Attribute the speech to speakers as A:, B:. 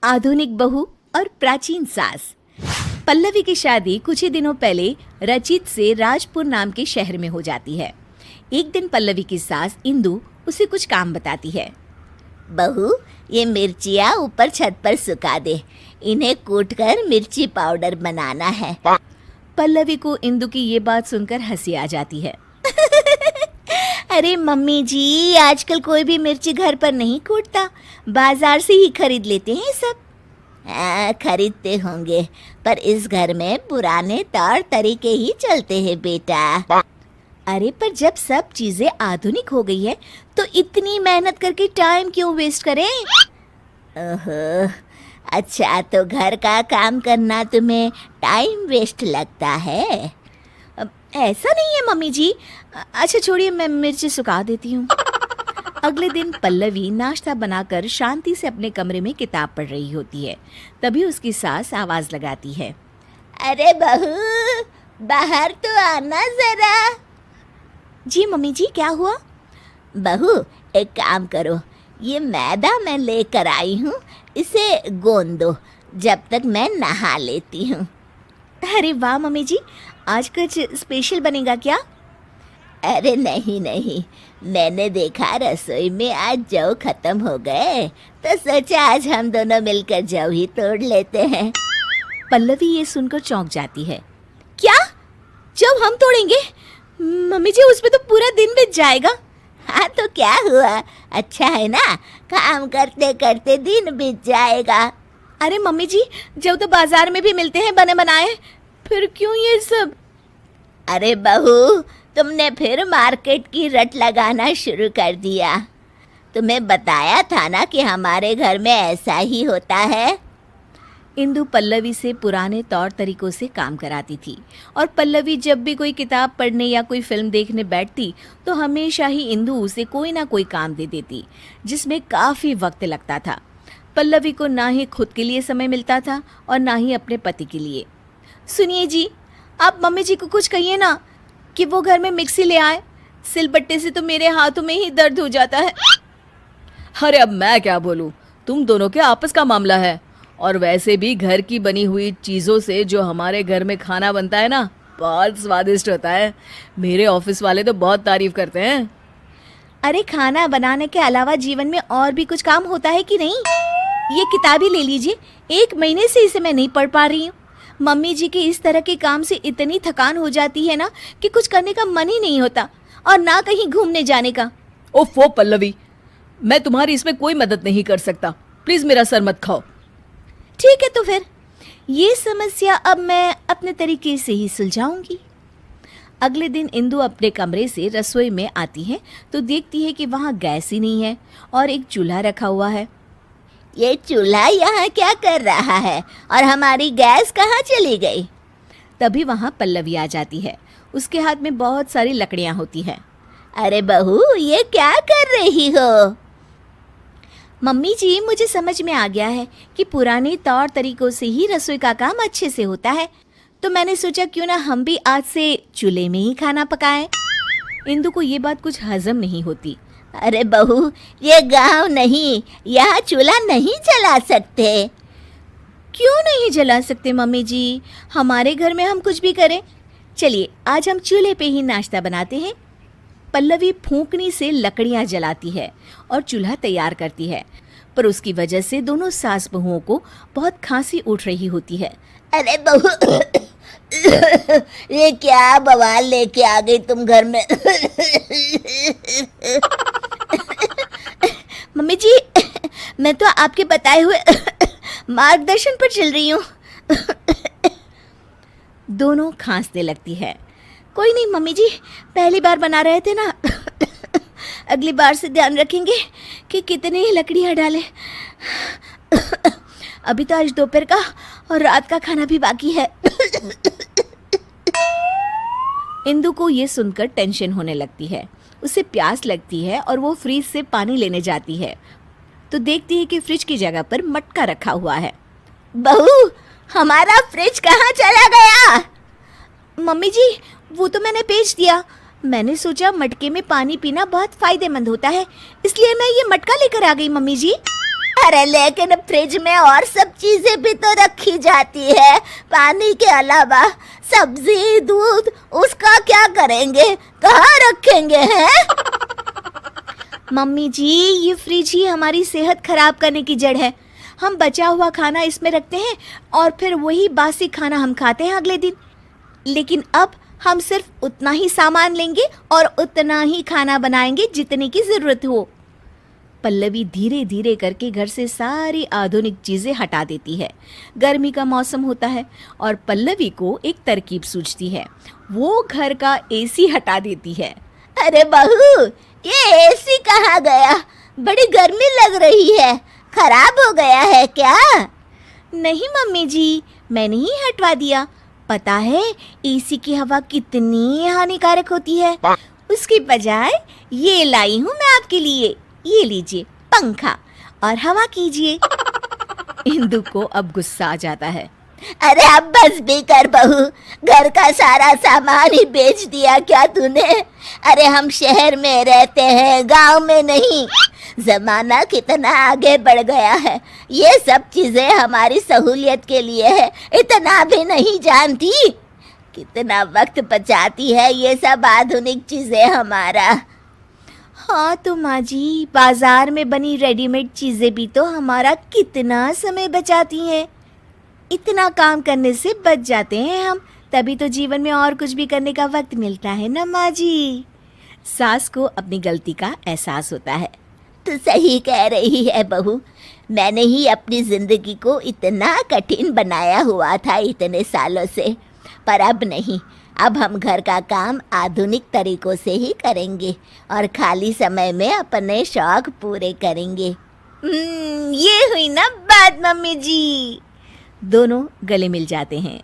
A: आधुनिक बहू और प्राचीन सास। पल्लवी की शादी कुछ ही दिनों पहले रचित से राजपुर नाम के शहर में हो जाती है। एक दिन पल्लवी की सास इंदु उसे कुछ काम बताती है।
B: बहू, ये मिर्चियाँ ऊपर छत पर सुखा दे, इन्हें कूटकर मिर्ची पाउडर बनाना है।
A: पल्लवी को इंदु की ये बात सुनकर हंसी आ जाती है।
B: अरे मम्मी जी, आजकल कोई भी मिर्ची घर पर नहीं कूटता, बाजार से ही खरीद लेते हैं सब। खरीदते होंगे, पर इस घर में पुराने तौर तरीके ही चलते हैं बेटा।
A: अरे पर जब सब चीजें आधुनिक हो गई है तो इतनी मेहनत करके टाइम क्यों वेस्ट करें?
B: ओहो, अच्छा तो घर का काम करना तुम्हें टाइम वेस्ट लगता है?
A: ऐसा नहीं है मम्मी जी। अच्छा छोड़िए, मैं मिर्ची सुखा देती हूँ। अगले दिन पल्लवी नाश्ता बनाकर शांति से अपने कमरे में किताब पढ़ रही होती है। तभी उसकी सास आवाज लगाती है।
B: अरे बहू, बाहर तो आना जरा।
A: जी मम्मी जी, क्या हुआ?
B: बहू, एक काम करो, ये मैदा मैं लेकर आई हूँ, इसे गोंद दो जब तक मैं नहा लेती हूँ।
A: अरे वाह मम्मी जी, आज कुछ स्पेशल बनेगा क्या?
B: अरे नहीं नहीं, मैंने देखा रसोई में आज जौ खत्म हो गए, तो सोचा आज हम दोनों मिलकर जौ ही तोड़ लेते हैं।
A: पल्लवी ये सुनकर चौंक जाती है। क्या? जौ हम तोड़ेंगे? मम्मी जी, उसमें तो पूरा दिन बीत जाएगा।
B: हाँ तो क्या हुआ, अच्छा है ना, काम करते करते दिन बीत जाएगा।
A: अरे मम्मी जी, जौ तो बाजार में भी मिलते हैं बने बनाए, फिर क्यों ये सब?
B: अरे बहू, तुमने फिर मार्केट की रट लगाना शुरू कर दिया। तुम्हें बताया था ना कि हमारे घर में ऐसा ही होता है।
A: इंदु पल्लवी से पुराने तौर तरीकों से काम कराती थी और पल्लवी जब भी कोई किताब पढ़ने या कोई फिल्म देखने बैठती तो हमेशा ही इंदु उसे कोई ना कोई काम दे देती, जिसमें काफ़ी वक्त लगता था। पल्लवी को ना ही खुद के लिए समय मिलता था और ना ही अपने पति के लिए। सुनिए जी, आप मम्मी जी को कुछ कहिए ना कि वो घर में मिक्सी ले आए, सिलबट्टे से तो मेरे हाथों में ही दर्द हो जाता है।
C: अरे अब मैं क्या बोलूँ, तुम दोनों के आपस का मामला है। और वैसे भी घर की बनी हुई चीज़ों से जो हमारे घर में खाना बनता है ना, बहुत स्वादिष्ट होता है। मेरे ऑफिस वाले तो बहुत तारीफ करते हैं।
A: अरे खाना बनाने के अलावा जीवन में और भी कुछ काम होता है कि नहीं? ये किताब ही ले लीजिए, 1 महीने से इसे मैं नहीं पढ़ पा रही हूँ। मम्मी जी के इस तरह के काम से इतनी थकान हो जाती है ना कि कुछ करने का मन ही नहीं होता, और ना कहीं घूमने जाने का।
C: ओफो पल्लवी, मैं तुम्हारी इसमें कोई मदद नहीं कर सकता, प्लीज़ मेरा सर मत खाओ।
A: ठीक है, तो फिर ये समस्या अब मैं अपने तरीके से ही सुलझाऊंगी। अगले दिन इंदु अपने कमरे से रसोई में आती है तो देखती है कि वहाँ गैस ही नहीं है और एक चूल्हा रखा हुआ है।
B: ये चूल्हा यहाँ क्या कर रहा है और हमारी गैस कहाँ चली गई?
A: तभी वहाँ पल्लवी आ जाती है। उसके हाथ में बहुत सारी लकड़ियाँ होती हैं।
B: अरे बहू, ये क्या कर रही हो?
A: मम्मी जी, मुझे समझ में आ गया है कि पुराने तौर तरीकों से ही रसोई का काम अच्छे से होता है, तो मैंने सोचा क्यों ना हम भी आज से चूल्हे में ही खाना पकाएं। इंदु को ये बात कुछ हजम नहीं होती।
B: अरे बहू, ये गांव नहीं, यहाँ चूल्हा नहीं जला सकते।
A: क्यों नहीं जला सकते मम्मी जी? हमारे घर में हम कुछ भी करें। चलिए आज हम चूल्हे पे ही नाश्ता बनाते हैं। पल्लवी फूंकनी से लकड़ियां जलाती है और चूल्हा तैयार करती है, पर उसकी वजह से दोनों सास बहुओं को बहुत खांसी उठ रही होती है।
B: अरे बहू, ये क्या बवाल लेके आ गई तुम घर में?
A: मम्मी जी, मैं तो आपके बताए हुए मार्गदर्शन पर चल रही हूँ। दोनों खांसने लगती है। कोई नहीं मम्मी जी, पहली बार बना रहे थे ना, अगली बार से ध्यान रखेंगे कि कितनी लकड़ियाँ डालें। अभी तो आज दोपहर का और रात का खाना भी बाकी है। इंदु को ये सुनकर टेंशन होने लगती है। उसे प्यास लगती है और वो फ्रिज से पानी लेने जाती है तो देखती है कि फ्रिज की जगह पर मटका रखा हुआ है।
B: बहू, हमारा फ्रिज कहाँ चला गया?
A: मम्मी जी, वो तो मैंने बेच दिया। मैंने सोचा मटके में पानी पीना बहुत फायदेमंद होता है, इसलिए मैं ये मटका लेकर आ गई मम्मी जी।
B: अरे लेकिन फ्रिज में और सब चीजें भी तो रखी जाती है, पानी के अलावा सब्जी दूध, उसका क्या करेंगे, कहाँ रखेंगे हैं?
A: मम्मी जी, ये फ्रिज ही हमारी सेहत खराब करने की जड़ है। हम बचा हुआ खाना इसमें रखते हैं और फिर वही बासी खाना हम खाते हैं अगले दिन। लेकिन अब हम सिर्फ उतना ही सामान लेंगे और उतना ही खाना बनाएंगे जितने की ज़रूरत हो। पल्लवी धीरे धीरे करके घर से सारी आधुनिक चीज़ें हटा देती है। गर्मी का मौसम होता है और पल्लवी को एक तरकीब सूझती है। वो घर का एसी हटा देती है।
B: अरे बहू, ये एसी कहाँ गया? बड़ी गर्मी लग रही है, खराब हो गया है क्या?
A: नहीं मम्मी जी, मैंने ही हटवा दिया। पता है एसी की हवा कितनी हानिकारक होती है। उसकी बजाय ये लाई हूँ मैं आपके लिए। ये लीजिए पंखा और हवा कीजिए। इंदु को अब गुस्सा आ जाता है।
B: अरे अब बस भी कर बहू, घर का सारा सामान ही बेच दिया क्या तूने? अरे हम शहर में रहते हैं, गांव में नहीं। जमाना कितना आगे बढ़ गया है, ये सब चीजें हमारी सहूलियत के लिए है, इतना भी नहीं जानती? कितना वक्त बचाती है ये सब आधुनिक चीजें हमारा।
A: हाँ तो माँ जी, बाजार में बनी रेडीमेड चीज़ें भी तो हमारा कितना समय बचाती हैं। इतना काम करने से बच जाते हैं हम, तभी तो जीवन में और कुछ भी करने का वक्त मिलता है ना माँ जी। सास को अपनी गलती का एहसास होता है।
B: तू सही कह रही है बहू, मैंने ही अपनी जिंदगी को इतना कठिन बनाया हुआ था इतने सालों से, पर अब नहीं। अब हम घर का काम आधुनिक तरीकों से ही करेंगे और खाली समय में अपने शौक पूरे करेंगे।
A: ये हुई ना बात मम्मी जी। दोनों गले मिल जाते हैं।